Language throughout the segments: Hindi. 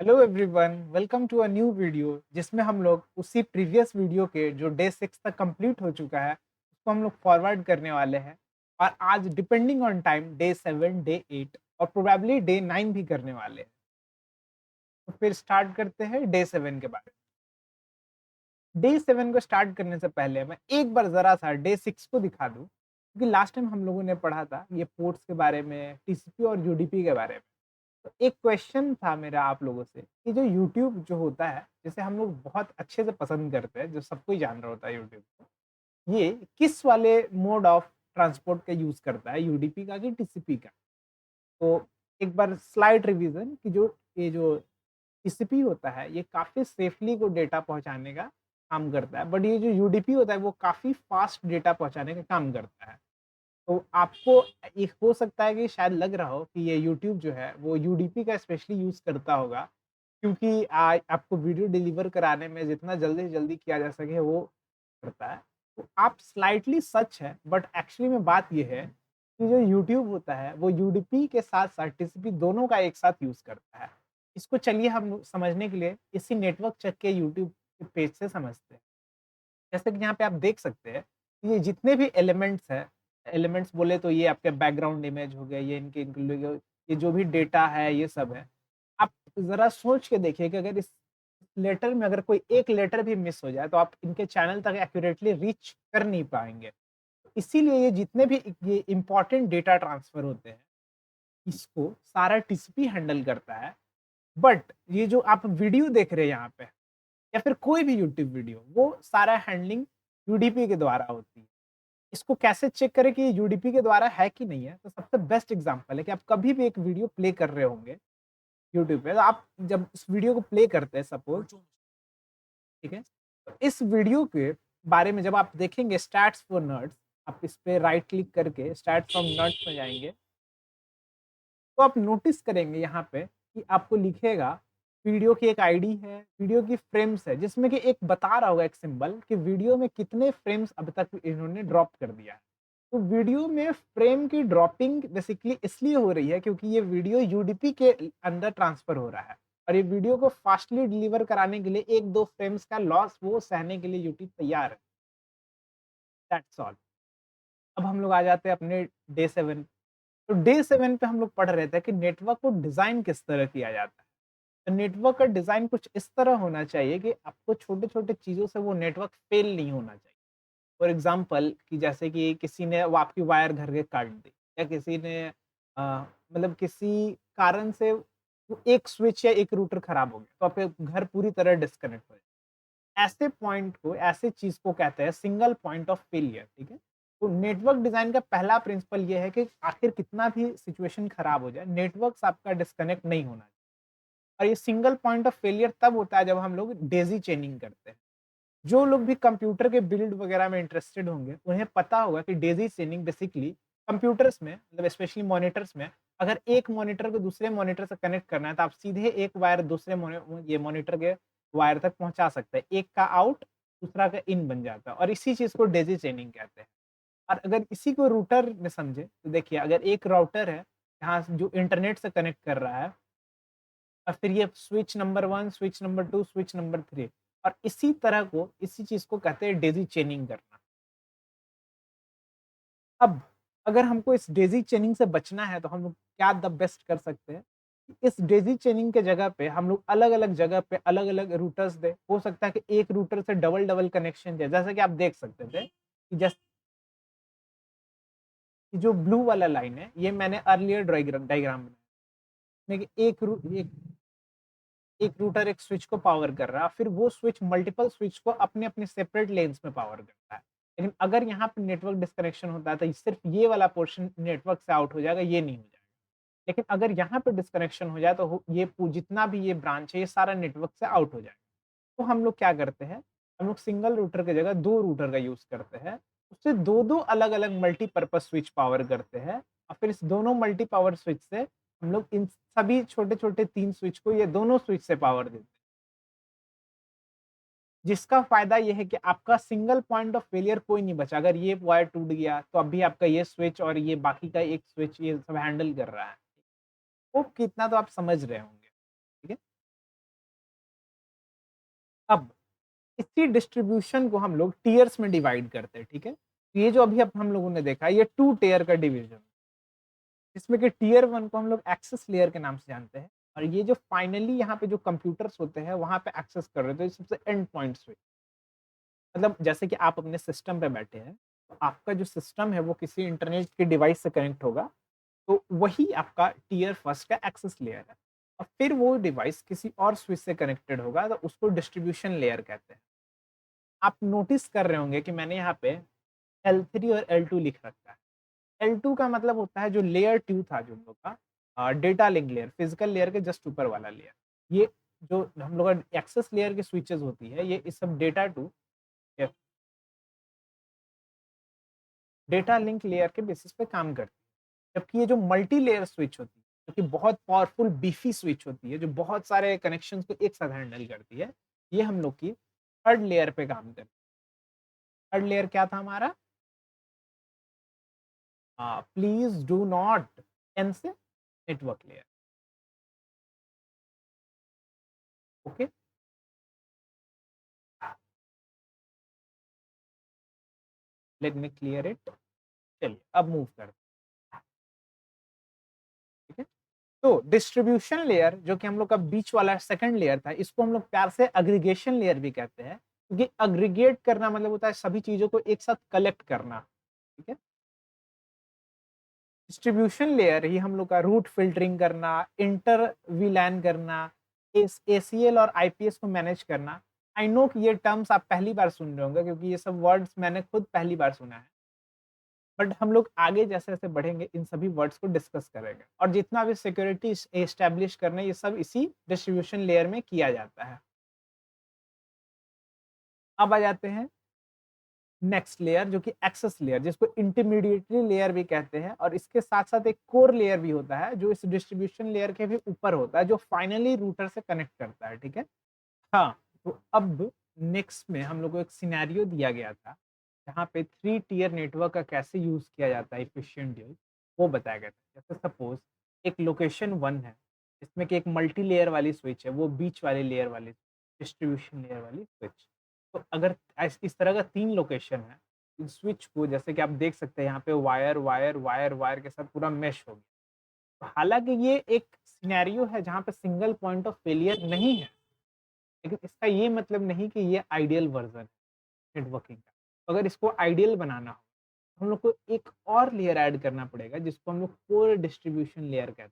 Hello everyone, welcome to a new video जिसमें हम लोग उसी प्रीवियस वीडियो के जो डे 6 तक कंप्लीट हो चुका है उसको हम लोग फॉरवर्ड करने वाले हैं। और आज depending on time day 7, day 8 और प्रोबेबली डे 9 भी करने वाले हैं। तो फिर स्टार्ट करते हैं डे 7 के बारे में। डे 7 को स्टार्ट करने से पहले मैं एक बार ज़रा सा डे 6 को दिखा दूँ, क्योंकि लास्ट टाइम हम लोगों ने पढ़ा था ये पोर्ट्स के बारे में, टीसीपी और यूडीपी के बारे में। तो एक क्वेश्चन था मेरा आप लोगों से कि जो यूट्यूब जो होता है, जिसे हम लोग बहुत अच्छे से पसंद करते हैं, जो सब कोई जान रहा होता है यूट्यूब को, ये किस वाले मोड ऑफ ट्रांसपोर्ट का यूज़ करता है, यूडीपी का कि टीसीपी का? तो एक बार स्लाइड रिवीजन कि जो ये जो टीसीपी होता है, ये काफ़ी सेफली को डेटा पहुँचाने का काम करता है, बट ये जो यूडीपी होता है, वो काफ़ी फास्ट डेटा पहुँचाने का काम करता है। तो आपको ये हो सकता है कि शायद लग रहा हो कि ये यूट्यूब जो है वो यूडीपी का स्पेशली यूज़ करता होगा, क्योंकि आपको वीडियो डिलीवर कराने में जितना जल्दी से जल्दी किया जा सके वो करता है। तो आप स्लाइटली सच है, बट एक्चुअली में बात ये है कि जो यूट्यूब होता है वो यूडीपी के साथ-साथ टीसीपी दोनों का एक साथ यूज़ करता है। इसको चलिए हम समझने के लिए इसी नेटवर्क चेक के यूट्यूब के पेज से समझते हैं। जैसे कि यहाँ पे आप देख सकते हैं, ये जितने भी एलिमेंट्स हैं, एलिमेंट्स बोले तो ये आपके बैकग्राउंड इमेज हो गए, ये इनके इंक्लूडिंग ये जो भी डेटा है, ये सब है। आप ज़रा सोच के देखिए कि अगर इस लेटर में अगर कोई एक लेटर भी मिस हो जाए, तो आप इनके चैनल तक एक्यूरेटली रीच कर नहीं पाएँगे। इसीलिए ये जितने भी ये इम्पोर्टेंट डेटा ट्रांसफर होते हैं, इसको सारा टीसीपी हैंडल करता है। बट ये जो आप वीडियो देख रहे हैं यहाँ पे या फिर कोई भी यूट्यूब वीडियो, वो सारा हैंडलिंग यूडीपी के द्वारा होती है। इसको कैसे चेक करें कि ये यूडीपी के द्वारा है कि नहीं है? तो सबसे बेस्ट एग्ज़ाम्पल है कि आप कभी भी एक वीडियो प्ले कर रहे होंगे यूट्यूब पे, तो आप जब इस वीडियो को प्ले करते हैं सपोज़, ठीक है? तो इस वीडियो के बारे में जब आप देखेंगे स्टैट्स फॉर नर्ड्स, आप इस पे राइट क्लिक करके स्टैट्स फ्रॉम नर्ड्स में जाएँगे, तो आप नोटिस करेंगे यहाँ पे कि आपको लिखेगा वीडियो की एक आईडी है, वीडियो की फ्रेम्स है, जिसमें कि एक बता रहा होगा एक सिंबल कि वीडियो में कितने फ्रेम्स अब तक इन्होंने ड्रॉप कर दिया है। तो वीडियो में फ्रेम की ड्रॉपिंग बेसिकली इसलिए हो रही है क्योंकि ये वीडियो यूडीपी के अंदर ट्रांसफर हो रहा है और ये वीडियो को फास्टली डिलीवर कराने के लिए 1-2 फ्रेम्स का लॉस वो सहने के लिए यूट्यूब तैयार है। That's all. अब हम लोग आ जाते हैं अपने डे 7। तो डे 7 पे हम लोग पढ़ रहे थे कि नेटवर्क को डिज़ाइन किस तरह किया जाता है। तो नेटवर्क का डिज़ाइन कुछ इस तरह होना चाहिए कि आपको छोटे-छोटे चीज़ों से वो नेटवर्क फ़ेल नहीं होना चाहिए। फॉर एग्ज़ाम्पल कि जैसे कि किसी ने वो आपकी वायर घर के काट दी या किसी ने अ, मतलब किसी कारण से वो एक स्विच या एक रूटर खराब हो गया, तो आपके घर पूरी तरह डिस्कनेक्ट हो जाए। ऐसे पॉइंट को, ऐसे चीज़ को कहते हैं सिंगल पॉइंट ऑफ फेलियर, ठीक है? तो नेटवर्क डिज़ाइन का पहला प्रिंसिपल ये है कि आखिर कितना भी सिचुएशन खराब हो जाए, नेटवर्क आपका डिस्कनेक्ट नहीं होना चाहिए। और ये सिंगल पॉइंट ऑफ फेलियर तब होता है जब हम लोग डेज़ी चेनिंग करते हैं। जो लोग भी कंप्यूटर के बिल्ड वगैरह में इंटरेस्टेड होंगे, उन्हें पता होगा कि डेज़ी चेनिंग बेसिकली कंप्यूटर्स में मतलब स्पेशली मॉनिटर्स में, अगर एक मॉनिटर को दूसरे मॉनिटर से कनेक्ट करना है, तो आप सीधे एक वायर दूसरे ये मॉनिटर के वायर तक पहुँचा सकते हैं। एक का आउट, दूसरा का इन बन जाता है और इसी चीज़ को डेज़ी चेनिंग कहते हैं। और अगर इसी को रूटर में समझे, तो देखिए अगर एक राउटर है, जहाँ जो इंटरनेट से कनेक्ट कर रहा है और फिर ये switch number 1, switch number 2, switch number 3 और इसी तरह को, इसी चीज़ को कहते हैं डेज़ी चेनिंग करना। अब अगर हमको इस डेज़ी चेनिंग से बचना है तो हम लोग क्या द बेस्ट कर सकते हैं? इस डेज़ी चेनिंग के जगह पे हम लोग अलग-अलग जगह पे अलग-अलग रूटर्स दें। हो सकता है कि एक रूटर से डबल-डबल कनेक्शन दें। जैसा कि आप देख सकते थे कि जो ब्लू वाला लाइन है, ये मैंने अर्लियर डायग्राम बनाया। इसमें कि एक रूटर एक स्विच को पावर कर रहा है, फिर वो स्विच मल्टीपल स्विच को अपने-अपने सेपरेट लेन्स में पावर करता है। लेकिन अगर यहाँ पे नेटवर्क डिस्कनेक्शन होता है, तो सिर्फ़ ये वाला पोर्शन नेटवर्क से आउट हो जाएगा, ये नहीं हो जाएगा। लेकिन अगर यहाँ पे डिस्कनेक्शन हो जाए, तो ये जितना भी ये ब्रांच है, ये सारा नेटवर्क से आउट हो जाएगा। तो हम लोग क्या करते हैं, हम लोग सिंगल रूटर की जगह 2 रूटर का यूज़ करते हैं। उससे 2-2 अलग-अलग मल्टीपर्पज़ स्विच पावर करते हैं और फिर इस दोनों मल्टी पावर स्विच से हम लोग इन सभी छोटे-छोटे 3 स्विच को ये दोनों स्विच से पावर देते हैं। जिसका फ़ायदा ये है कि आपका सिंगल पॉइंट ऑफ फेलियर कोई नहीं बचा। अगर ये वायर टूट गया, तो अभी आपका ये स्विच और ये बाकी का एक स्विच ये सब हैंडल कर रहा है। होप कि इतना तो आप समझ रहे होंगे, ठीक है? अब इसी डिस्ट्रीब्यूशन को हम लोग टीयर्स में डिवाइड करते हैं, ठीक है। तो ये जो अभी अब हम लोगों ने देखा, ये 2 टियर का डिवीजन, जिसमें कि टियर 1 को हम लोग एक्सेस लेयर के नाम से जानते हैं, और ये जो फाइनली यहाँ पे जो कंप्यूटर्स होते हैं वहाँ पे एक्सेस कर रहे हैं, तो ये सबसे एंड पॉइंट्स हुए। मतलब जैसे कि आप अपने सिस्टम पे बैठे हैं, तो आपका जो सिस्टम है वो किसी इंटरनेट के डिवाइस से कनेक्ट होगा, तो वही आपका टियर फर्स्ट का एक्सेस लेयर है। और फिर वो डिवाइस किसी और स्विच से कनेक्टेड होगा, तो उसको डिस्ट्रीब्यूशन लेयर कहते हैं। आप नोटिस कर रहे होंगे कि मैंने यहाँ पे L3 और L2 लिख रखा है। L2 का मतलब होता है जो लेयर 2 था जो हम लोग का data link layer, physical layer के जस्ट ऊपर वाला लेयर। ये जो हम लोग का एक्सेस लेयर की स्विचेस होती है, ये इस सब data to data link layer के बेसिस पे काम करती है। जबकि ये जो मल्टी लेयर स्विच होती है, जो कि बहुत पावरफुल बीफी स्विच होती है, जो बहुत सारे कनेक्शंस को एक साथ हैंडल करती है, ये हम लोग की थर्ड लेयर पे काम करती है। थर्ड लेयर क्या था हमारा? प्लीज डू नॉट एन से network layer. Okay, let me clear it. चलिए अब मूव करते हैं, ठीक है। तो डिस्ट्रीब्यूशन लेयर जो कि हम लोग का बीच वाला सेकंड लेयर था, इसको हम लोग प्यार से एग्रीगेशन लेयर भी कहते हैं, क्योंकि एग्रीगेट करना मतलब होता है सभी चीजों को एक साथ कलेक्ट करना, ठीक है। डिस्ट्रीब्यूशन लेयर ही हम लोग का रूट फिल्टरिंग करना, इंटर वीलैन करना, एसीएल और आईपीएस को मैनेज करना। आई नो कि ये टर्म्स आप पहली बार सुन रहे होंगे, क्योंकि ये सब वर्ड्स मैंने खुद पहली बार सुना है। बट हम लोग आगे जैसे-जैसे बढ़ेंगे इन सभी वर्ड्स को डिस्कस करेंगे, और जितना भी सिक्योरिटी एस्टैब्लिश करना है, ये सब इसी डिस्ट्रीब्यूशन लेयर में किया जाता है। अब आ जाते हैं नेक्स्ट लेयर, जो कि एक्सेस लेयर, जिसको इंटरमीडिएटरी लेयर भी कहते हैं, और इसके साथ-साथ एक कोर लेयर भी होता है, जो इस डिस्ट्रीब्यूशन लेयर के भी ऊपर होता है, जो फाइनली रूटर से कनेक्ट करता है, ठीक है? हाँ, तो अब नेक्स्ट में हम लोग को एक सिनेरियो दिया गया था, जहाँ पे 3 टियर नेटवर्क का कैसे यूज़ किया जाता है एफिशिएंटली, वो बताया गया था। जैसे सपोज़ एक लोकेशन 1 है, जिसमें कि एक मल्टी लेयर वाली स्विच है, वो बीच वाली लेयर वाली डिस्ट्रीब्यूशन लेयर वाली स्विच। तो अगर इस तरह का 3 लोकेशन है, इस स्विच को जैसे कि आप देख सकते हैं यहाँ पे वायर, वायर, वायर, वायर के साथ पूरा मेश हो गया। तो हालाँकि ये एक सिनेरियो है जहाँ पे सिंगल पॉइंट ऑफ फेलियर नहीं है। लेकिन इसका ये मतलब नहीं कि ये आइडियल वर्ज़न है नेटवर्किंग का। तो अगर इसको आइडियल बनाना हो, तो हम लोग को एक और लेयर ऐड करना पड़ेगा, जिसको हम लोग कोर डिस्ट्रीब्यूशन लेयर कहते हैं।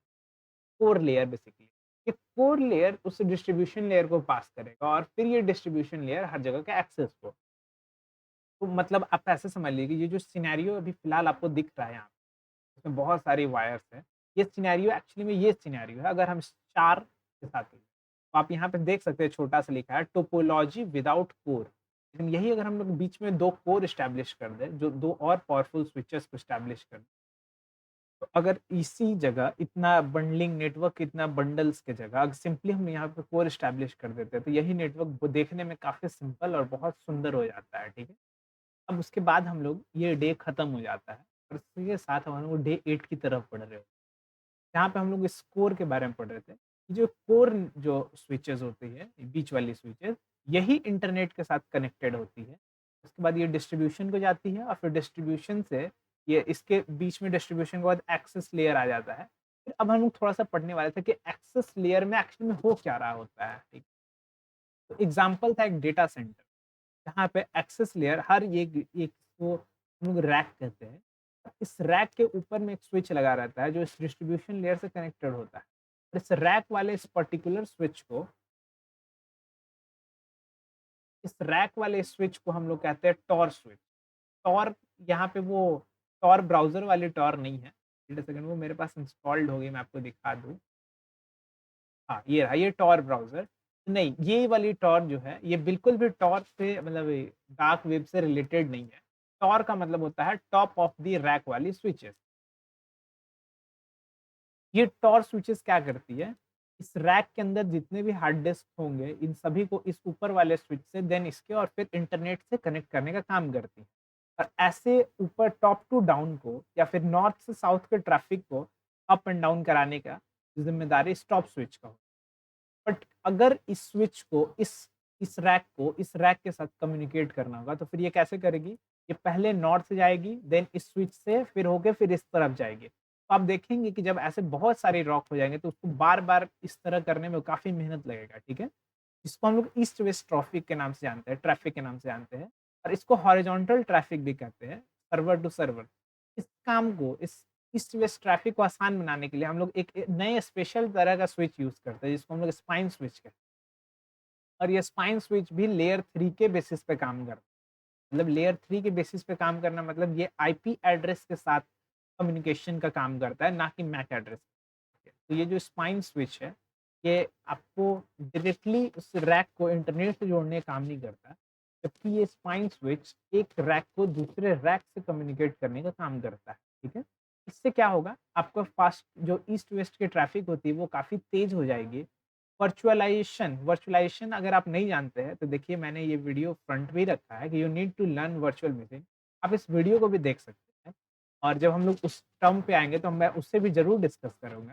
Core layer basically. ये कोर लेयर उस डिस्ट्रीब्यूशन लेयर को पास करेगा, और फिर ये डिस्ट्रीब्यूशन लेयर हर जगह के एक्सेस को। तो मतलब आप ऐसे समझ लीजिए कि ये जो सिनेरियो अभी फ़िलहाल आपको दिख रहा है यहाँ पे, इसमें बहुत सारी वायर्स हैं। ये सिनेरियो एक्चुअली में ये सिनेरियो है, अगर हम स्टार के साथ लें, तो आप यहाँ पे देख सकते हैं छोटा-सा लिखा है टोपोलॉजी विदाउट कोर। लेकिन यही अगर हम लोग बीच में 2 कोर एस्टैब्लिश कर दें, जो 2 और पावरफुल स्विचेस को एस्टैब्लिश कर दें, तो अगर इसी जगह इतना बंडलिंग नेटवर्क, इतना बंडल्स की जगह अगर सिंपली हम यहाँ पे कोर एस्टैब्लिश कर देते हैं, तो यही नेटवर्क वो देखने में काफ़ी सिंपल और बहुत सुंदर हो जाता है, ठीक है? अब उसके बाद हम लोग ये डे खत्म हो जाता है, और इसके साथ हम लोग डे 8 की तरफ बढ़ रहे हो, जहाँ पे हम लोग इस कोर के बारे में पढ़ रहे थे। जो कोर जो स्विचेज़ होती है, बीच वाली स्विचेज़, यही इंटरनेट के साथ कनेक्टेड होती है। उसके बाद ये डिस्ट्रीब्यूशन को जाती है, और फिर डिस्ट्रीब्यूशन से ये इसके बीच में डिस्ट्रीब्यूशन के बाद एक्सेस लेयर आ जाता है। फिर अब हम लोग थोड़ा-सा पढ़ने वाले थे कि एक्सेस लेयर में एक्चुअली में हो क्या रहा होता है, ठीक? तो एग्ज़ाम्पल था एक डेटा सेंटर। जहाँ पे एक्सेस लेयर हर एक एक को हम लोग रैक कहते हैं। इस रैक के ऊपर में एक स्विच लगा रहता है, जो इस डिस्ट्रीब्यूशन लेयर से कनेक्टेड होता है। इस रैक वाले इस पर्टिकुलर स्विच को इस रैक वाले स्विच को हम लोग कहते हैं टॉर स्विच। टॉर यहाँ पे वो टॉर ब्राउज़र वाली टॉर नहीं है। वेट अ सेकंड, वो मेरे पास इंस्टॉल्ड होगी, मैं आपको दिखा दूँ। हाँ, ये रहा, ये टॉर ब्राउज़र। नहीं, ये वाली टॉर जो है, ये बिल्कुल भी टॉर से मतलब डार्क वेब से रिलेटेड नहीं है। टॉर का मतलब होता है टॉप ऑफ द रैक वाली स्विचेज़। ये टॉर स्विचेज़ क्या करती है, इस रैक के अंदर जितने भी हार्ड डिस्क होंगे, इन सभी को इस ऊपर वाले स्विच से देन इसके और फिर इंटरनेट से कनेक्ट करने का काम करती है। और ऐसे ऊपर टॉप टू डाउन को या फिर नॉर्थ से साउथ के ट्रैफिक को अप एंड डाउन कराने का ज़िम्मेदारी स्टॉप स्विच का हो। बट अगर इस स्विच को इस इस रैक के साथ कम्युनिकेट करना होगा, तो फिर ये कैसे करेगी? ये पहले नॉर्थ से जाएगी, देन इस स्विच से फिर होके फिर इस तरफ जाएगी। तो आप देखेंगे कि जब ऐसे बहुत सारे रॉक हो जाएँगे तो उसको बार-बार इस तरह करने में काफ़ी मेहनत लगेगा, ठीक है? इसको हम लोग ईस्ट वेस्ट ट्रैफिक के नाम से जानते हैं, ट्रैफिक के नाम से जानते हैं और इसको हॉरिजॉन्टल ट्रैफिक भी कहते हैं, सर्वर टू सर्वर। इस काम को, इस ईस्ट वेस्ट ट्रैफिक को आसान बनाने के लिए हम लोग एक नए स्पेशल तरह का स्विच यूज़ करते हैं, जिसको हम लोग स्पाइन स्विच कहते हैं। और ये स्पाइन स्विच भी लेयर 3 के बेसिस पे काम करता है। मतलब लेयर 3 के बेसिस पे काम करना मतलब ये आईपी एड्रेस के साथ कम्युनिकेशन का काम करता है, ना कि मैक एड्रेस। तो ये जो स्पाइन स्विच है, ये आपको डायरेक्टली उस रैक को इंटरनेट से जोड़ने का काम नहीं करता, जबकि ये स्पाइन स्विच एक रैक को दूसरे रैक से कम्युनिकेट करने का काम करता है, ठीक है? इससे क्या होगा, आपका फास्ट जो ईस्ट वेस्ट की ट्रैफिक होती है, वो काफ़ी तेज़ हो जाएगी। वर्चुअलाइजेशन अगर आप नहीं जानते हैं, तो देखिए मैंने ये वीडियो फ्रंट में ही रखा है कि you need to learn virtual machine. आप इस वीडियो को भी देख सकते हैं और जब हम लोग उस टर्म पे आएँगे, तो मैं उससे भी ज़रूर डिस्कस करूँगा।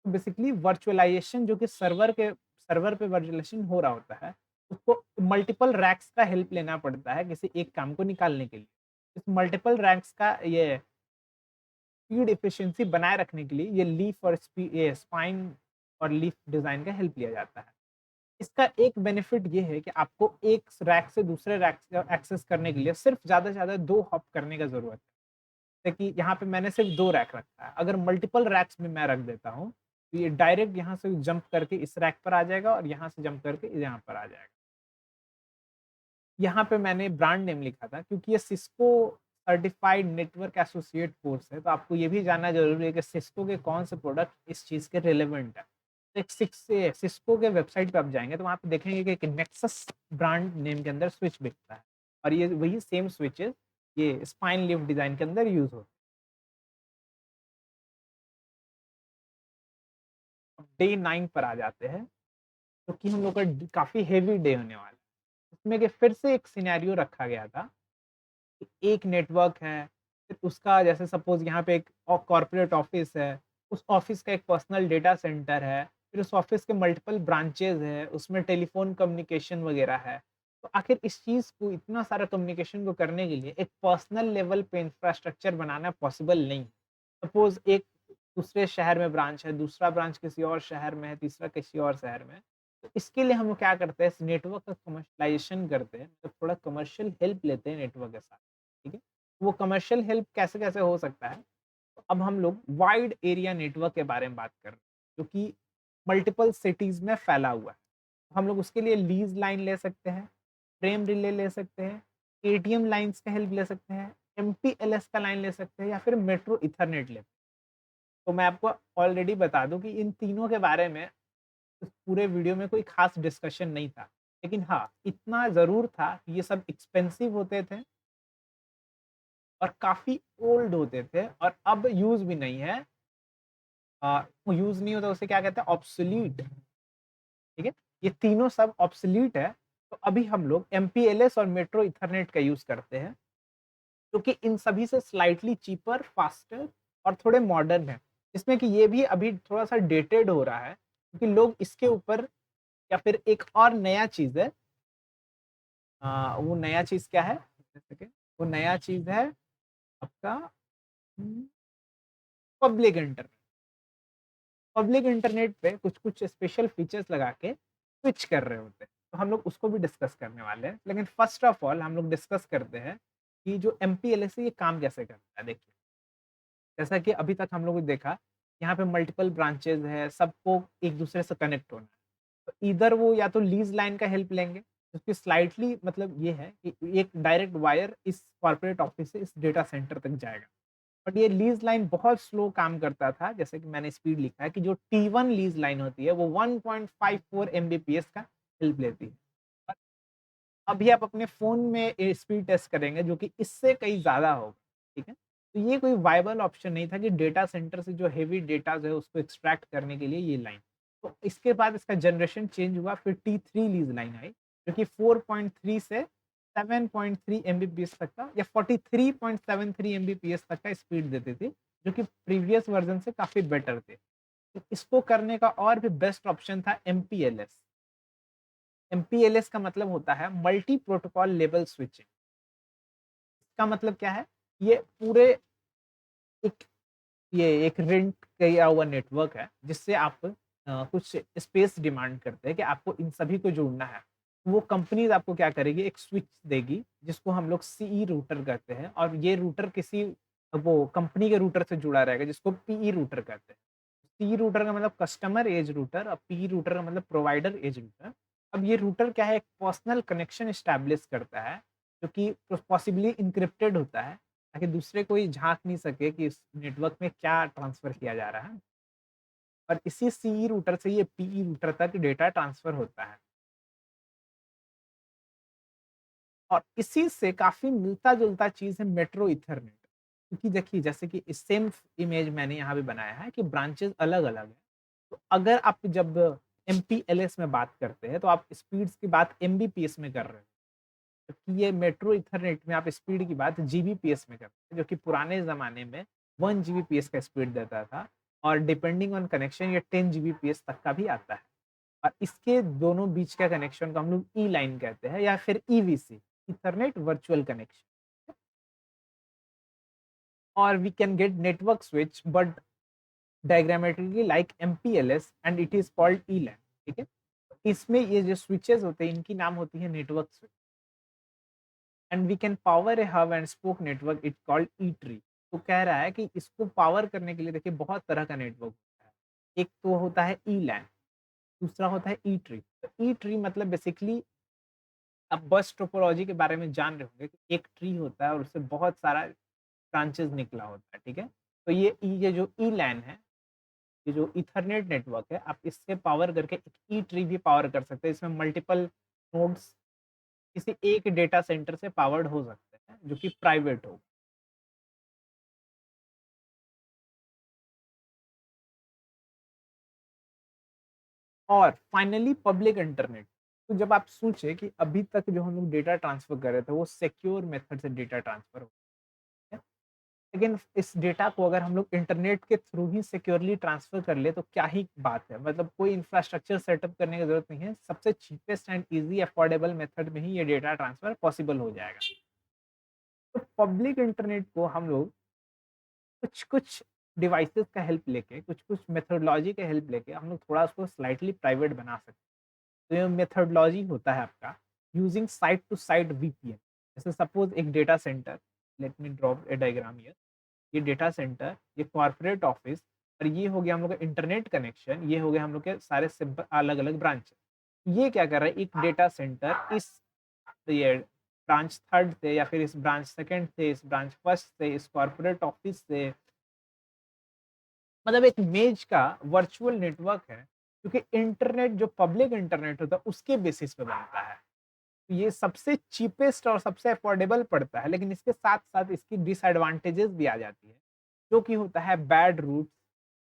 तो बेसिकली वर्चुअलाइजेशन जो कि सर्वर पे वर्चुअलाइजेशन हो रहा होता है, उसको मल्टीपल रैक्स का हेल्प लेना पड़ता है किसी एक काम को निकालने के लिए। इस मल्टीपल रैक्स का ये स्पीड एफिशिएंसी बनाए रखने के लिए ये लीफ और ये स्पाइन और लीफ डिज़ाइन का हेल्प लिया जाता है। इसका एक बेनिफिट ये है कि आपको एक रैक से दूसरे रैक से एक्सेस करने के लिए सिर्फ ज़्यादा से ज़्यादा 2 हॉप करने का ज़रूरत है। जैसे कि यहाँ पे मैंने सिर्फ 2 रैक रखा है, अगर मल्टीपल रैक्स में मैं रख देता हूँ, तो ये डायरेक्ट यहाँ से जंप करके इस रैक पर आ जाएगा और यहाँ से जंप करके यहाँ पर आ जाएगा। यहाँ पे मैंने ब्रांड नेम लिखा था क्योंकि ये Cisco certified network associate course है, तो आपको ये भी जानना ज़रूरी है कि सिस्को के कौन से प्रोडक्ट इस चीज़ के रिलेवेंट है। तो एक सिस्को के वेबसाइट पे आप जाएँगे तो वहाँ पे देखेंगे कि एक नेक्सस ब्रांड नेम के अंदर स्विच बिकता है और ये वही सेम स्विचेज़ ये स्पाइन लीफ डिज़ाइन के अंदर यूज़ होते हैं। अब डे 9 पर आ जाते हैं, जो कि हम लोग का काफ़ी हेवी डे होने वाला है। इसमें कि फिर से एक सिनेरियो रखा गया था कि एक नेटवर्क है, फिर उसका जैसे सपोज़ यहाँ पे एक कॉर्पोरेट ऑफ़िस है, उस ऑफ़िस का एक पर्सनल डेटा सेंटर है, फिर उस ऑफ़िस के मल्टीपल ब्रांचेज़ हैं, उसमें टेलीफ़ोन कम्युनिकेशन वग़ैरह है। तो आखिर इस चीज़ को इतना सारा कम्युनिकेशन को करने के लिए एक पर्सनल लेवल पे इंफ्रास्ट्रक्चर बनाना पॉसिबल नहीं है। सपोज़ एक दूसरे शहर में ब्रांच है, दूसरा ब्रांच किसी और शहर में है, तीसरा किसी और शहर में है। तो इसके लिए हम लोग क्या करते हैं, इस नेटवर्क का कमर्शियलाइज़ेशन करते हैं, मतलब थोड़ा कमर्शियल हेल्प लेते हैं नेटवर्क के साथ, ठीक है? वो कमर्शियल हेल्प कैसे-कैसे हो सकता है? तो अब हम लोग वाइड एरिया नेटवर्क के बारे में बात कर रहे हैं, जो कि मल्टीपल सिटीज़ में फैला हुआ है। हम लोग उसके लिए लीज़ लाइन ले सकते हैं, फ्रेम रिले ले सकते हैं, एटीएम लाइन्स का हेल्प ले सकते हैं, एमपीएलएस का लाइन ले सकते हैं या फिर मेट्रो ईथरनेट ले। तो मैं आपको ऑलरेडी बता दूँ कि इन तीनों के बारे में उस पूरे वीडियो में कोई ख़ास डिस्कशन नहीं था। लेकिन हाँ, इतना ज़रूर था कि ये सब एक्सपेंसिव होते थे और काफ़ी ओल्ड होते थे और अब यूज़ भी नहीं है। वो यूज़ नहीं होता उसे क्या कहते हैं ऑब्सोलीट, ठीक है? ये तीनों सब ऑब्सोलीट है, तो अभी हम लोग एमपीएलएस और मेट्रो ईथरनेट का यूज़ करते हैं, जो कि इन सभी से स्लाइटली चीपर, फास्टर और थोड़े मॉडर्न है। जिसमें कि ये भी अभी थोड़ा-सा डेटेड हो रहा है, क्योंकि लोग इसके ऊपर या फिर एक और नया चीज़ है वो नया चीज़ क्या है? एक सेकंड, वो नया चीज़ है आपका उम, पब्लिक इंटरनेट। पब्लिक इंटरनेट पे कुछ-कुछ स्पेशल फीचर्स लगा के स्विच कर रहे होते हैं। तो हम लोग उसको भी डिस्कस करने वाले हैं। लेकिन फर्स्ट ऑफ ऑल हम लोग डिस्कस करते हैं कि जो एमपीएलएस है ये काम कैसे करता है देखिए। जैसा कि अभी तक हम लोगों ने देखा, यहाँ पे मल्टीपल ब्रांचेज़ है, सबको एक-दूसरे से कनेक्ट होना है। तो ईदर वो या तो लीज़ लाइन का हेल्प लेंगे, उसकी स्लाइटली मतलब ये है कि एक डायरेक्ट वायर इस कॉर्पोरेट ऑफिस से इस डेटा सेंटर तक जाएगा। बट ये लीज़ लाइन बहुत स्लो काम करता था, जैसे कि मैंने स्पीड लिखा है कि जो T1 लीज़ लाइन होती है, वो 1.54 एमबीपीएस का हेल्प लेती है। और अभी आप अपने फ़ोन में स्पीड टेस्ट करेंगे जो कि इससे कहीं ज़्यादा होगा, ठीक है? तो ये कोई वायबल ऑप्शन नहीं था कि डेटा सेंटर से जो हेवी डेटाज़ है उसको एक्सट्रैक्ट करने के लिए ये लाइन। तो इसके बाद इसका जनरेशन चेंज हुआ फिर T3 लीज़ लाइन आई, जो कि 4.3 से 7.3 एमबीपीएस तक का या 43.73 एमबीपीएस तक का स्पीड देती थी, जो कि प्रीवियस वर्ज़न से काफ़ी बेटर थे। तो इसको करने का और भी बेस्ट ऑप्शन था एमपीएलएस। MPLS का मतलब होता है मल्टी प्रोटोकॉल लेवल स्विचिंग। इसका मतलब क्या है? ये पूरे एक ये एक रेंट किया हुआ नेटवर्क है जिससे आप कुछ स्पेस डिमांड करते हैं कि आपको इन सभी को जोड़ना है। वो कंपनीज़ आपको क्या करेगी, एक स्विच देगी जिसको हम लोग सीई रूटर कहते हैं, और ये रूटर किसी वो कंपनी के रूटर से जुड़ा रहेगा जिसको पीई रूटर कहते हैं। सी रूटर का मतलब कस्टमर एज रूटर और पी रूटर का मतलब प्रोवाइडर एज रूटर। अब ये रूटर क्या है, एक पर्सनल कनेक्शन एस्टैब्लिश करता है जो कि पॉसिबली इंक्रिप्टेड होता है ताकि दूसरे कोई झांक नहीं सके कि इस नेटवर्क में क्या ट्रांसफर किया जा रहा है। और इसी सी रूटर से ये पीई रूटर तक डेटा ट्रांसफर होता है। और इसी से काफ़ी मिलता-जुलता चीज़ है मेट्रो ईथरनेट। क्योंकि देखिए जैसे कि इस सेम इमेज मैंने यहाँ पे बनाया है कि ब्रांचेज़ अलग-अलग हैं। तो अगर आप जब एमपीएलएस में बात करते हैं तो आप स्पीड्स की बात एमबीपीएस में कर रहे हैं। जबकि ये मेट्रो ईथरनेट में आप स्पीड की बात जीबीपीएस में करते हैं, जो कि पुराने ज़माने में 1 जीबीपीएस का स्पीड देता था, और डिपेंडिंग ऑन कनेक्शन ये 10 जीबीपीएस तक का भी आता है। और इसके दोनों बीच का कनेक्शन को हम लोग ई लाइन कहते हैं या फिर ईवीसी, ईथरनेट वर्चुअल कनेक्शन। और we can get network switch but diagrammatically like MPLS and it is called E LAN. ठीक है, इसमें ये जो स्विचेस होते हैं इनकी नाम होती है network switch. And we can power a hub and spoke network it called E tree. तो कह रहा है कि इसको पावर करने के लिए देखिए बहुत तरह का नेटवर्क होता है। एक तो होता है ई लैन, दूसरा होता है ई ट्री। तो ई ट्री मतलब बेसिकली आप बस टोपोलॉजी के बारे में जान रहे होंगे कि एक ट्री होता है और उससे बहुत सारा ब्रांचेस निकला होता है। ठीक है, तो ये जो ई लैन है, ये जो इथरनेट नेटवर्क है, आप इससे पावर करके एक ई ट्री भी पावर कर सकते हैं। इसमें मल्टीपल नोड्स किसी एक डेटा सेंटर से पावर्ड हो सकते हैं जो कि प्राइवेट हो। और फाइनली पब्लिक इंटरनेट। तो जब आप सोचे कि अभी तक जो हम लोग डेटा ट्रांसफर कर रहे थे वो सिक्योर मेथड से डेटा ट्रांसफर हो, है। लेकिन इस डेटा को अगर हम लोग इंटरनेट के थ्रू ही सिक्योरली ट्रांसफर कर ले तो क्या ही बात है, मतलब कोई इंफ्रास्ट्रक्चर सेटअप करने की जरूरत नहीं है, सबसे cheapest and easy affordable method में ही ये डेटा ट्रांसफर पॉसिबल हो जाएगा। तो पब्लिक इंटरनेट को हम लोग कुछ-कुछ डिवाइसेज़ का हेल्प लेके, कुछ-कुछ मेथोडोलॉजी का हेल्प लेके हम लोग थोड़ा उसको स्लाइटली प्राइवेट बना सकते हैं। तो ये मेथोडोलॉजी होता है आपका using site to site VPN. जैसे सपोज़ एक data centre, let me draw a diagram here. ये डेटा सेंटर, ये कॉर्पोरेट ऑफिस, और ये हो गया हम लोग का इंटरनेट कनेक्शन, ये हो गया हम लोग के सारे सिंपल अलग-अलग ब्रांच। ये क्या कर रहा है, एक डेटा सेंटर इस ये ब्रांच 3rd से या फिर इस ब्रांच 2nd से, इस ब्रांच 1st से, इस कॉर्पोरेट ऑफिस से, मतलब एक मेज का वर्चुअल नेटवर्क है, क्योंकि इंटरनेट जो पब्लिक इंटरनेट होता है उसके बेसिस पे बनता है। तो ये सबसे चीपेस्ट और सबसे अफोर्डेबल पड़ता है, लेकिन इसके साथ-साथ इसकी डिसएडवांटेजेस भी आ जाती है, जो कि होता है bad routes,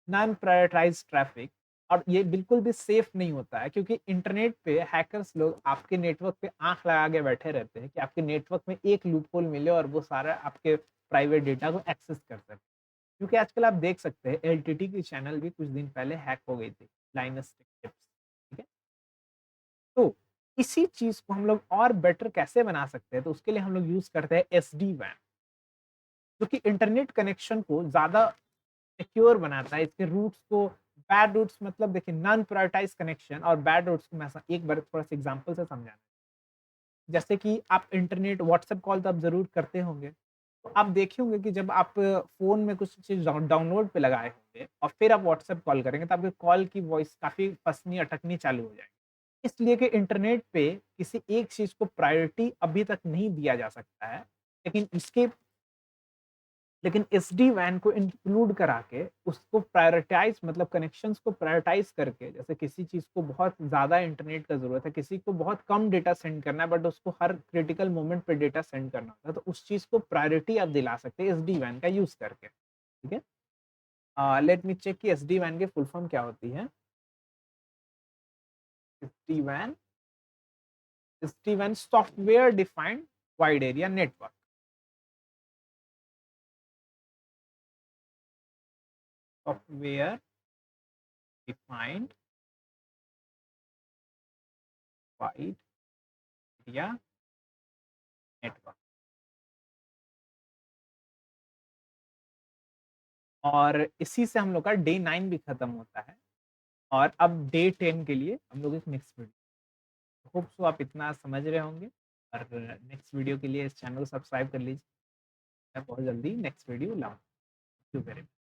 non prioritised traffic, और ये बिल्कुल भी सेफ नहीं होता है क्योंकि इंटरनेट पे हैकर्स लोग आपके नेटवर्क पे आँख लगा के बैठे रहते हैं कि आपके नेटवर्क में एक लूपहोल मिले और वो सारा आपके प्राइवेट डेटा को एक्सेस कर सकें। क्योंकि आजकल आप देख सकते हैं एलटीटी की चैनल भी कुछ दिन पहले हैक हो गई थी, लाइनस टेक टिप्स। ठीक है? तो इसी चीज़ को हम लोग और बेटर कैसे बना सकते हैं, तो उसके लिए हम लोग यूज़ करते हैं एसडी-वैन, जो कि इंटरनेट कनेक्शन को ज़्यादा सिक्योर बनाता है। इसके रूट्स को, बैड रूट्स मतलब देखिए नॉन प्रायोरिटाइज्ड कनेक्शन और बैड रूट्स को मैं एक बार थोड़ा-सा एग्ज़ाम्पल से समझाना। जैसे कि आप इंटरनेट व्हाट्सएप कॉल तो आप ज़रूर करते होंगे। तो आप देखे होंगे कि जब आप फ़ोन में कुछ चीज़ डाउनलोड पे लगाए होंगे और फिर आप व्हाट्सएप कॉल करेंगे तो आपके कॉल की वॉइस काफ़ी फँसनी, अटकनी चालू हो जाएगी। इसलिए कि इंटरनेट पे किसी एक चीज़ को प्रायोरिटी अभी तक नहीं दिया जा सकता है। लेकिन इसके लेकिन एसडी-वैन को इंक्लूड करा के उसको प्रायोरिटाइज़ मतलब कनेक्शंस को प्रायोरिटाइज़ करके, जैसे किसी चीज़ को बहुत ज़्यादा इंटरनेट का ज़रूरत है, किसी को बहुत कम डेटा सेंड करना है बट उसको हर क्रिटिकल मोमेंट पे डेटा सेंड करना होता है, तो उस चीज़ को प्रायोरिटी आप दिला सकते हैं एसडी-वैन का यूज़ करके। ठीक है? लेट मी चेक कि एसडी-वैन की फुल फॉर्म क्या होती है? SD-van SD-van software defined wide area network. Software defined wide area network. और इसी से हम लोग का डे 9 भी खत्म होता है और अब डे 10 के लिए हम लोग एक नेक्स्ट वीडियो, होप सो आप इतना समझ रहे होंगे और नेक्स्ट वीडियो के लिए इस चैनल को सब्सक्राइब कर लीजिए। मैं बहुत जल्दी नेक्स्ट वीडियो लाऊँ। Thank you very much.